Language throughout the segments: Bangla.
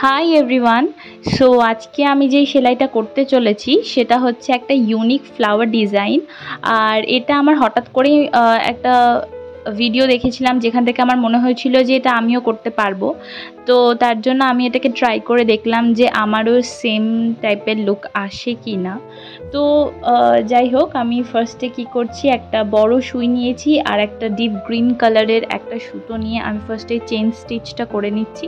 Hi everyone. সো আজকে আমি যেই সেলাইটা করতে চলেছি সেটা হচ্ছে একটা ইউনিক ফ্লাওয়ার ডিজাইন। আর এটা আমার হঠাৎ করেই একটা ভিডিও দেখেছিলাম যেখান থেকে আমার মনে হয়েছিল যে এটা আমিও করতে পারবো। তো তার জন্য আমি এটাকে ট্রাই করে দেখলাম যে আমারও সেম টাইপের লুক আসে কি না। তো যাই হোক, আমি ফার্স্টে কি করছি, একটা বড় সুই নিয়েছি আর একটা ডিপ গ্রিন কালারের একটা সুতো নিয়ে আমি ফার্স্টে চেইন স্টিচটা করে নিচ্ছি।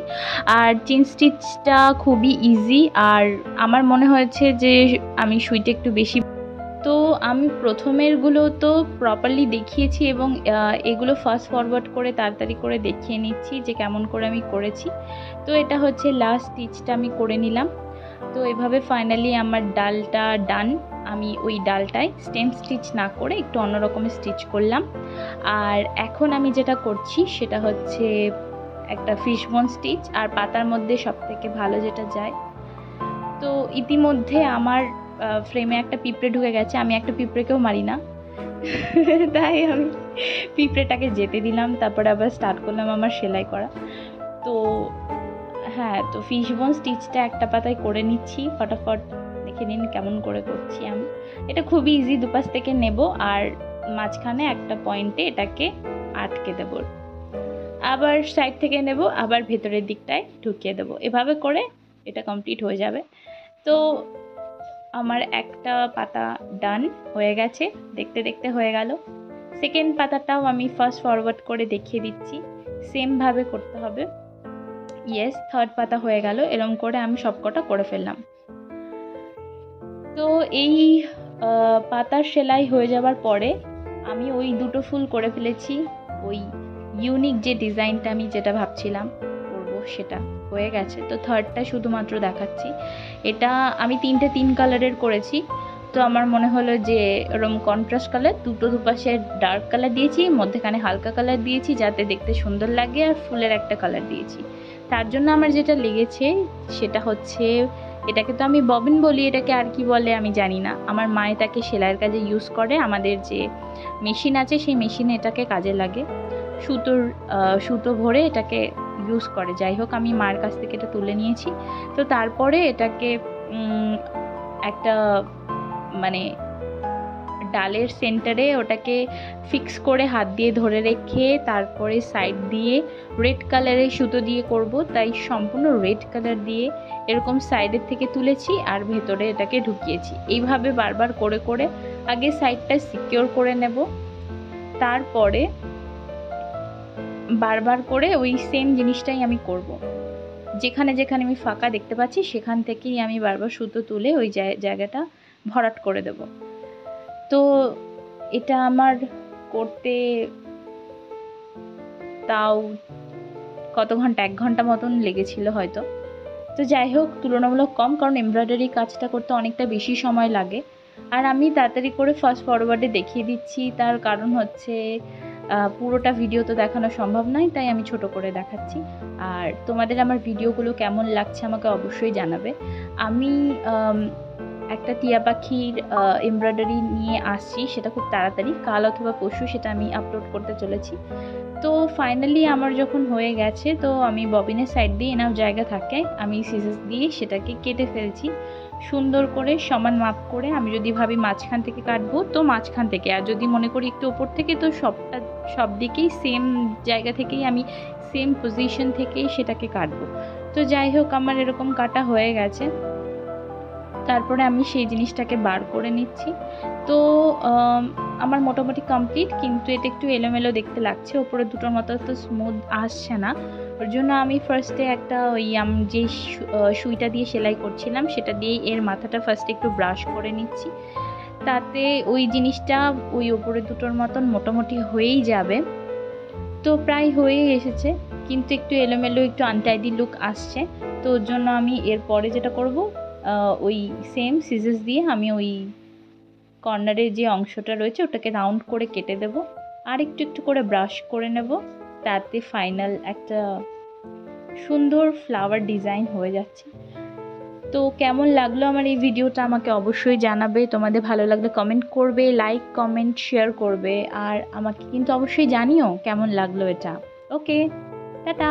আর চেইন স্টিচটা খুবই ইজি, আর আমার মনে হয়েছে যে আমি সুইটা একটু বেশি। তো আমি প্রথমেরগুলো তো প্রপারলি দেখিয়েছি এবং এগুলো ফাস্ট ফরওয়ার্ড করে তাড়াতাড়ি করে দেখিয়ে নিচ্ছি যে কেমন করে আমি করেছি। তো এটা হচ্ছে লাস্ট স্টিচটা আমি করে নিলাম। তো এভাবে ফাইনালি আমার ডালটা ডান। আমি ওই ডালটায় স্টেম স্টিচ না করে একটু অন্যরকমের স্টিচ করলাম। আর এখন আমি যেটা করছি সেটা হচ্ছে একটা ফিশবোন স্টিচ, আর পাতার মধ্যে সবথেকে ভালো যেটা যায়। তো ইতিমধ্যে আমার ফ্রেমে একটা পিঁপড়ে ঢুকে গেছে। আমি একটা পিঁপড়েকেও মারি না, তাই আমি পিঁপড়েটাকে যেতে দিলাম, তারপরে আবার স্টার্ট করলাম আমার সেলাই করা। তো হ্যাঁ, তো ফিশবোন স্টিচটা একটা পাতায় করে নিচ্ছি ফটাফট। দেখে নিন কেমন করে করছি আমি। এটা খুবই ইজি, দুপাশ থেকে নেব আর মাঝখানে একটা পয়েন্টে এটাকে আটকে দেব, আবার সাইড থেকে নেব, আবার ভেতরের দিকটায় ঢুকিয়ে দেব। এভাবে করে এটা কমপ্লিট হয়ে যাবে। তো আমার একটা পাতা ডান হয়ে গেছে, দেখতে দেখতে হয়ে গেল। সেকেন্ড পাতাটাও আমি ফাস্ট ফরওয়ার্ড করে দেখিয়ে দিচ্ছি, সেমভাবে করতে হবে। ইয়েস, থার্ড পাতা হয়ে গেল। এরকম করে আমি সবকটা করে ফেললাম। তো এই পাতার সেলাই হয়ে যাওয়ার পরে আমি ওই দুটো ফুল করে ফেলেছি। ওই ইউনিক যে ডিজাইনটা আমি যেটা ভাবছিলাম করবো সেটা হয়ে গেছে। তো থার্ডটা শুধুমাত্র দেখাচ্ছি। এটা আমি তিন কালারের করেছি। তো আমার মনে হলো যে এরকম কন্ট্রাস্ট কালার, দুপাশে ডার্ক কালার দিয়েছি, মধ্যেখানে হালকা কালার দিয়েছি যাতে দেখতে সুন্দর লাগে, আর ফুলের একটা কালার দিয়েছি। তার জন্য আমার যেটা লেগেছে সেটা হচ্ছে, এটাকে তো আমি ববিন বলি, এটাকে আর কি বলে আমি জানি না। আমার মা এটাকে সেলাইয়ের কাজে ইউজ করে। আমাদের যে মেশিন আছে সেই মেশিনে এটাকে কাজে লাগে, সুতো ভরে এটাকে ইউজ করে। যাই হোক, আমি মার কাছ থেকে এটা তুলে নিয়েছি। তো তারপরে এটাকে একটা মানে ডালের সেন্টারে ওটাকে ফিক্স করে হাত দিয়ে ধরে রেখে তারপরে সাইড দিয়ে রেড কালারের সুতো দিয়ে করব, তাই সম্পূর্ণ রেড কালার দিয়ে এরকম সাইডের থেকে তুলেছি আর ভেতরে এটাকে ঢুকিয়েছি। এইভাবে বারবার করে করে আগে সাইডটা সিকিওর করে নেব, তারপরে বারবার করে ওই সেম জিনিসটাই আমি করব। যেখানে যেখানে আমি ফাঁকা দেখতে পাচ্ছি সেখান থেকেই আমি বারবার সুতো তুলে ওই জায়গাটা ভরাট করে দেব। তো এটা আমার করতে তাও কত ঘন্টা, 1 ঘন্টা মতন লেগেছিল হয়তো। তো যাই হোক, তুলনামূলক কম, কারণ এমব্রয়ডারি কাজটা করতে অনেকটা বেশি সময় লাগে। আর আমি তাড়াতাড়ি করে ফাস্ট ফরওয়ার্ডে দেখিয়ে দিচ্ছি, তার কারণ হচ্ছে পুরোটা ভিডিও তো দেখানো সম্ভব নয়, তাই আমি ছোট করে দেখাচ্ছি। আর তোমাদের আমার ভিডিওগুলো কেমন লাগছে আমাকে অবশ্যই জানাবে। আমি একটা টিয়া পাখির এমব্রয়ডারি নিয়ে আসছি, সেটা খুব তাড়াতাড়ি, কাল অথবা পরশু সেটা আমি আপলোড করতে চলেছি। তো ফাইনালি আমার যখন হয়ে গেছে, তো আমি ববিনের সাইড দিয়ে এনাফ জায়গা থাকে, আমি সিজার দিয়ে সেটাকে কেটে ফেলছি সুন্দর করে, সমান মাপ করে। আমি যদি ভাবি মাঝখান থেকে কাটবো তো মাঝখান থেকে, আর যদি মনে করি একটু ওপর থেকে তো সব দিকেই সেম জায়গা থেকেই আমি সেম পজিশন থেকেই সেটাকে কাটবো। তো যাই হোক, আমার এরকম কাটা হয়ে গেছে। তারপরে আমি সেই জিনিসটাকে বার করে নিচ্ছি। তো আমার মোটামুটি কমপ্লিট, কিন্তু এটা একটু এলোমেলো দেখতে লাগছে, ওপরে দুটোর মতো তো স্মুথ আসছে না। ওর জন্য আমি ফার্স্টে একটা ওই যে সুইটা দিয়ে সেলাই করছিলাম সেটা দিয়ে এর মাথাটা ফার্স্টে একটু ব্রাশ করে নিচ্ছি, তাতে ওই জিনিসটা ওই ওপরে দুটোর মতন মোটামুটি হয়েই যাবে। তো প্রায় হয়েই এসেছে, কিন্তু একটু এলোমেলো, একটু আনটাইডি লুক আসছে। তো ওর জন্য আমি এরপরে যেটা করব, ওই সেম সিজার্স দিয়ে আমি ওই কর্নারের যে অংশটা রয়েছে ওটাকে রাউন্ড করে কেটে দেব, আর একটু একটু করে ব্রাশ করে নেব, তাতে ফাইনাল একটা সুন্দর ফ্লাওয়ার ডিজাইন হয়ে যাচ্ছে। তো কেমন লাগলো আমার এই ভিডিওটা আমাকে অবশ্যই জানাবে। তোমাদের ভালো লাগলে কমেন্ট করবে, লাইক কমেন্ট শেয়ার করবে, আর আমাকে কিন্তু অবশ্যই জানিও কেমন লাগলো এটা। ওকে, টাটা।